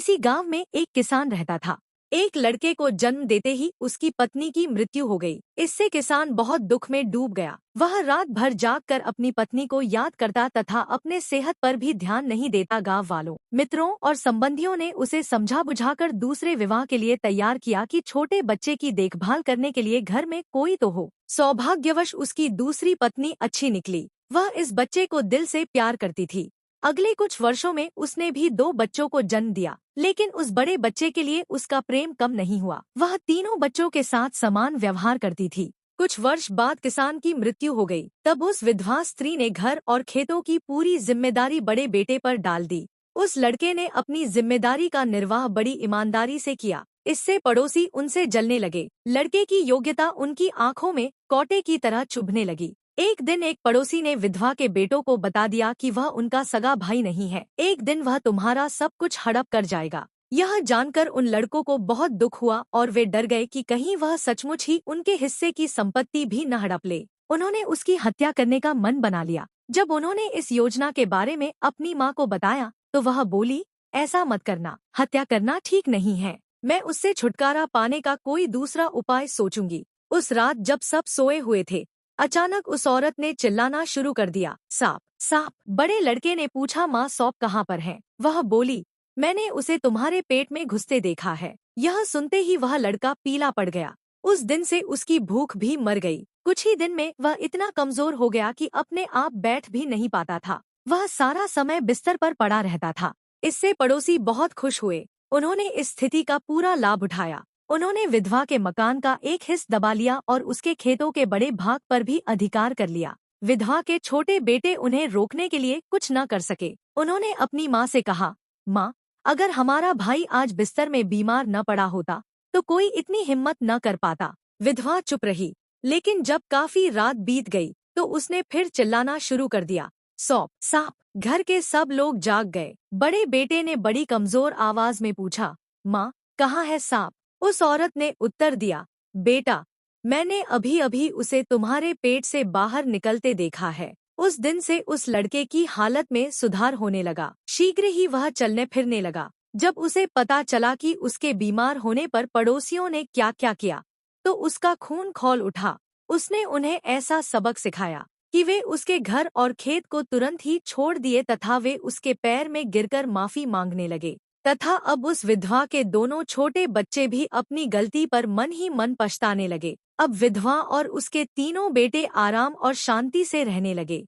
किसी गांव में एक किसान रहता था। एक लड़के को जन्म देते ही उसकी पत्नी की मृत्यु हो गई। इससे किसान बहुत दुख में डूब गया। वह रात भर जाग कर अपनी पत्नी को याद करता तथा अपने सेहत पर भी ध्यान नहीं देता। गांव वालों, मित्रों और संबंधियों ने उसे समझा बुझाकर दूसरे विवाह के लिए तैयार किया कि छोटे बच्चे की देखभाल करने के लिए घर में कोई तो हो। सौभाग्यवश उसकी दूसरी पत्नी अच्छी निकली। वह इस बच्चे को दिल से प्यार करती थी। अगले कुछ वर्षों में उसने भी 2 बच्चों को जन्म दिया, लेकिन उस बड़े बच्चे के लिए उसका प्रेम कम नहीं हुआ। वह तीनों बच्चों के साथ समान व्यवहार करती थी। कुछ वर्ष बाद किसान की मृत्यु हो गई। तब उस विधवा स्त्री ने घर और खेतों की पूरी जिम्मेदारी बड़े बेटे पर डाल दी। उस लड़के ने अपनी जिम्मेदारी का निर्वाह बड़ी ईमानदारी से किया। इससे पड़ोसी उनसे जलने लगे। लड़के की योग्यता उनकी आंखों में कांटे की तरह चुभने लगी। एक दिन एक पड़ोसी ने विधवा के बेटों को बता दिया कि वह उनका सगा भाई नहीं है। एक दिन वह तुम्हारा सब कुछ हड़प कर जाएगा। यह जानकर उन लड़कों को बहुत दुख हुआ और वे डर गए कि कहीं वह सचमुच ही उनके हिस्से की संपत्ति भी न हड़प ले। उन्होंने उसकी हत्या करने का मन बना लिया। जब उन्होंने इस योजना के बारे में अपनी माँ को बताया तो वह बोली, ऐसा मत करना, हत्या करना ठीक नहीं है। मैं उससे छुटकारा पाने का कोई दूसरा उपाय सोचूंगी। उस रात जब सब सोए हुए थे, अचानक उस औरत ने चिल्लाना शुरू कर दिया, सांप सांप। बड़े लड़के ने पूछा, माँ सांप कहाँ पर है? वह बोली, मैंने उसे तुम्हारे पेट में घुसते देखा है। यह सुनते ही वह लड़का पीला पड़ गया। उस दिन से उसकी भूख भी मर गई। कुछ ही दिन में वह इतना कमजोर हो गया कि अपने आप बैठ भी नहीं पाता था। वह सारा समय बिस्तर पर पड़ा रहता था। इससे पड़ोसी बहुत खुश हुए। उन्होंने इस स्थिति का पूरा लाभ उठाया। उन्होंने विधवा के मकान का एक हिस्सा दबा लिया और उसके खेतों के बड़े भाग पर भी अधिकार कर लिया। विधवा के छोटे बेटे उन्हें रोकने के लिए कुछ न कर सके। उन्होंने अपनी माँ से कहा, माँ, अगर हमारा भाई आज बिस्तर में बीमार न पड़ा होता तो कोई इतनी हिम्मत न कर पाता। विधवा चुप रही, लेकिन जब काफी रात बीत गई तो उसने फिर चिल्लाना शुरू कर दिया, सौंप सांप। घर के सब लोग जाग गए। बड़े बेटे ने बड़ी कमजोर आवाज में पूछा, माँ, कहाँ है सांप? उस औरत ने उत्तर दिया, बेटा, मैंने अभी अभी उसे तुम्हारे पेट से बाहर निकलते देखा है। उस दिन से उस लड़के की हालत में सुधार होने लगा। शीघ्र ही वह चलने फिरने लगा। जब उसे पता चला कि उसके बीमार होने पर पड़ोसियों ने क्या क्या किया तो उसका खून खौल उठा। उसने उन्हें ऐसा सबक सिखाया कि वे उसके घर और खेत को तुरंत ही छोड़ दिए तथा वे उसके पैर में गिरकर माफी मांगने लगे। तथा अब उस विधवा के दोनों छोटे बच्चे भी अपनी गलती पर मन ही मन पछताने लगे। अब विधवा और उसके तीनों बेटे आराम और शांति से रहने लगे।